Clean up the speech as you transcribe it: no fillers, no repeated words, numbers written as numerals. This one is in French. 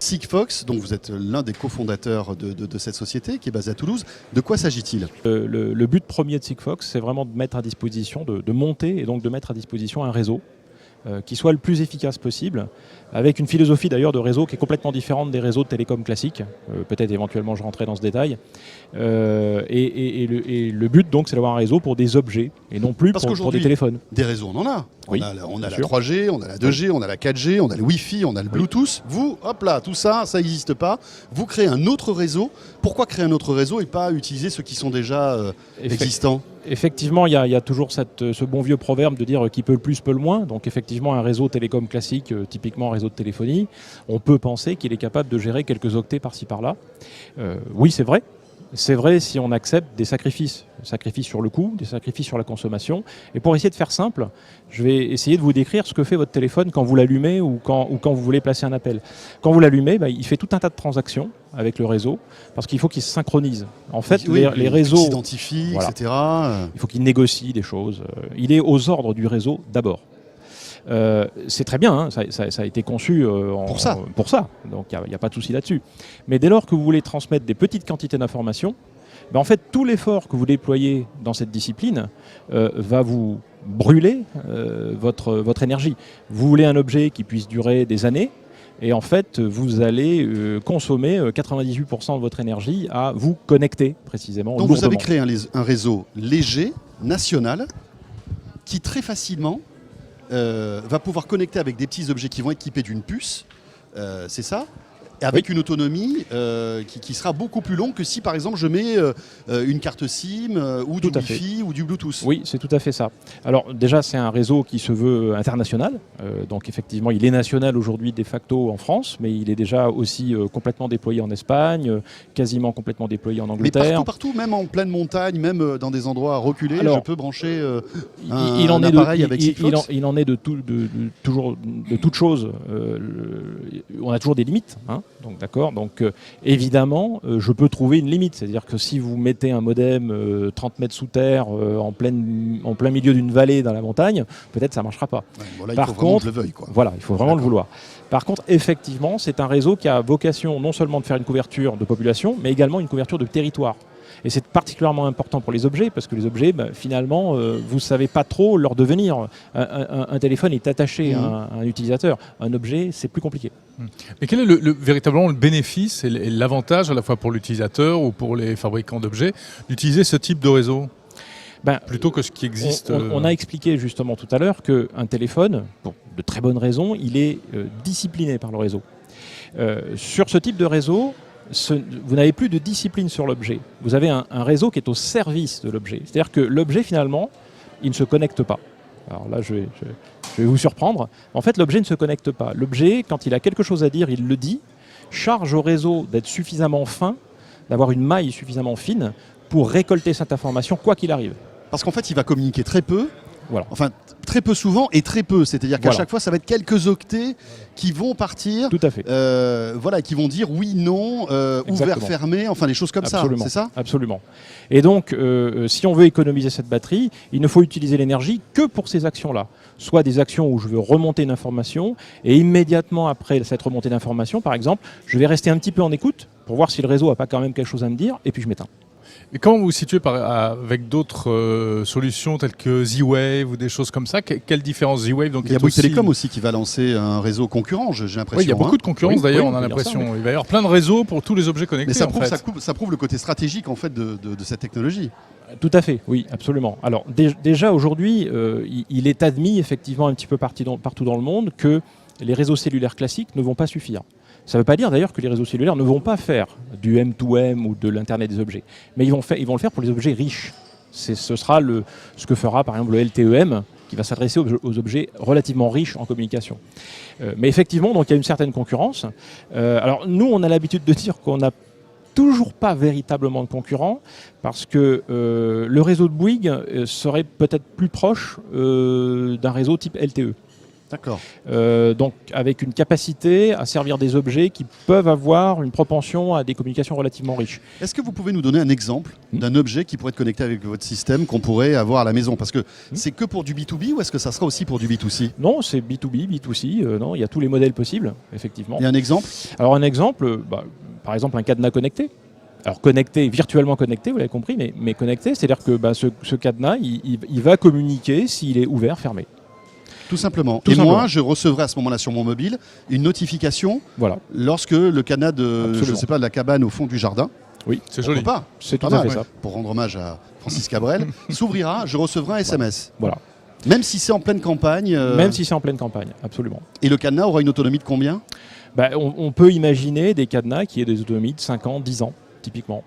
Sigfox, donc vous êtes l'un des cofondateurs de cette société qui est basée à Toulouse. De quoi s'agit-il? Le but premier de Sigfox, c'est vraiment de mettre à disposition, de monter et donc de mettre à disposition un réseau qui soit le plus efficace possible, avec une philosophie d'ailleurs de réseau qui est complètement différente des réseaux de télécom classiques. Peut-être éventuellement je rentrerai dans ce détail. Et le but donc c'est d'avoir un réseau pour des objets et non plus pour des téléphones. Des réseaux on en a. Oui, on a la 3G, on a la 2G, on a la 4G, on a le Wi-Fi, on a le Bluetooth. Vous, hop là, tout ça, ça n'existe pas. Vous créez un autre réseau. Pourquoi créer un autre réseau et pas utiliser ceux qui sont déjà existants? Effectivement, il y a toujours ce bon vieux proverbe de dire qui peut le plus peut le moins. Donc effectivement, un réseau télécom classique, typiquement un réseau de téléphonie, on peut penser qu'il est capable de gérer quelques octets par-ci par-là. Oui, c'est vrai. C'est vrai si on accepte des sacrifices sur le coût, des sacrifices sur la consommation. Et pour essayer de faire simple, je vais essayer de vous décrire ce que fait votre téléphone quand vous l'allumez ou quand vous voulez placer un appel. Quand vous l'allumez, il fait tout un tas de transactions avec le réseau parce qu'il faut qu'il se synchronise. En fait, les réseaux s'identifient, voilà, etc. Il faut qu'il négocie des choses. Il est aux ordres du réseau d'abord. C'est très bien, hein, ça a été conçu pour ça, donc il n'y a pas de souci là-dessus. Mais dès lors que vous voulez transmettre des petites quantités d'informations, en fait tout l'effort que vous déployez dans cette discipline va vous brûler votre énergie. Vous voulez un objet qui puisse durer des années, et en fait vous allez consommer 98% de votre énergie à vous connecter précisément. Donc lourdement. Vous avez créé un réseau léger, national, qui très facilement va pouvoir connecter avec des petits objets qui vont être équipés d'une puce, c'est ça, et avec une autonomie qui sera beaucoup plus longue que si par exemple je mets une carte SIM ou du Wi-Fi ou du Bluetooth. Oui, c'est tout à fait ça. Alors déjà c'est un réseau qui se veut international, donc effectivement il est national aujourd'hui de facto en France, mais il est déjà aussi complètement déployé en Espagne, quasiment complètement déployé en Angleterre. Mais partout, même en pleine montagne, même dans des endroits reculés, je peux brancher un appareil avec Sigfox. Il en est de toute chose. On a toujours des limites, hein. Donc d'accord. Donc évidemment, je peux trouver une limite. C'est-à-dire que si vous mettez un modem 30 mètres sous terre en plein milieu d'une vallée dans la montagne, peut-être ça ne marchera pas. Ouais, bon, là, il faut vraiment que je le veuille, quoi. Voilà, il faut vraiment le vouloir. Par contre, effectivement, c'est un réseau qui a vocation non seulement de faire une couverture de population, mais également une couverture de territoire. Et c'est particulièrement important pour les objets, parce que les objets, finalement, vous ne savez pas trop leur devenir. Un téléphone est attaché à un utilisateur. Un objet, c'est plus compliqué. Mais quel est véritablement le bénéfice et l'avantage, à la fois pour l'utilisateur ou pour les fabricants d'objets, d'utiliser ce type de réseau plutôt que ce qui existe? On a expliqué justement tout à l'heure qu'un téléphone, pour de très bonnes raisons, il est discipliné par le réseau. Sur ce type de réseau, vous n'avez plus de discipline sur l'objet. Vous avez un réseau qui est au service de l'objet. C'est-à-dire que l'objet, finalement, il ne se connecte pas. Alors là, je vais vous surprendre. En fait, l'objet ne se connecte pas. L'objet, quand il a quelque chose à dire, il le dit. Charge au réseau d'être suffisamment fin, d'avoir une maille suffisamment fine pour récolter cette information, quoi qu'il arrive. Parce qu'en fait, il va communiquer très peu. Voilà. Enfin, très peu souvent et très peu. C'est-à-dire qu'à chaque fois, ça va être quelques octets qui vont partir. Tout à fait. Qui vont dire oui, non, ouvert, fermé, enfin des choses comme ça. C'est ça ? Absolument. Et donc, si on veut économiser cette batterie, il ne faut utiliser l'énergie que pour ces actions-là. Soit des actions où je veux remonter une information et immédiatement après cette remontée d'information, par exemple, je vais rester un petit peu en écoute pour voir si le réseau n'a pas quand même quelque chose à me dire et puis je m'éteins. Et comment vous vous situez avec d'autres solutions telles que Z-Wave ou des choses comme ça? Quelle différence Z-Wave? Il y a Bouygues Télécom aussi qui va lancer un réseau concurrent, j'ai l'impression. Oui, il y a beaucoup de concurrence d'ailleurs, on a l'impression. Il va y avoir plein de réseaux pour tous les objets connectés. Mais ça prouve le côté stratégique en fait de cette technologie. Tout à fait, oui, absolument. Alors déjà aujourd'hui, il est admis effectivement un petit peu partout dans le monde que les réseaux cellulaires classiques ne vont pas suffire. Ça ne veut pas dire d'ailleurs que les réseaux cellulaires ne vont pas faire du M2M ou de l'Internet des objets. Mais ils vont le faire pour les objets riches. Ce sera ce que fera par exemple le LTEM, qui va s'adresser aux objets relativement riches en communication. Mais effectivement, donc, il y a une certaine concurrence. Alors nous, on a l'habitude de dire qu'on n'a toujours pas véritablement de concurrent, parce que le réseau de Bouygues serait peut-être plus proche d'un réseau type LTE. D'accord. Donc avec une capacité à servir des objets qui peuvent avoir une propension à des communications relativement riches. Est-ce que vous pouvez nous donner un exemple d'un objet qui pourrait être connecté avec votre système qu'on pourrait avoir à la maison? Parce que c'est que pour du B2B ou est-ce que ça sera aussi pour du B2C? Non, c'est B2B, B2C, non, il y a tous les modèles possibles, effectivement. Et un exemple? Alors un exemple, par exemple un cadenas connecté. Alors connecté, virtuellement connecté, vous l'avez compris, mais connecté, c'est-à-dire que ce cadenas, il va communiquer s'il est ouvert, fermé. Tout simplement. Tout et simplement. moi, je recevrai à ce moment-là sur mon mobile une notification lorsque le cadenas de la cabane au fond du jardin, oui, c'est joli. pas, c'est tout à fait ça. Pour rendre hommage à Francis Cabrel, s'ouvrira, je recevrai un SMS. Voilà. Même si c'est en pleine campagne. Même si c'est en pleine campagne, absolument. Et le cadenas aura une autonomie de combien? On peut imaginer des cadenas qui aient des autonomies de 5 ans, 10 ans, typiquement.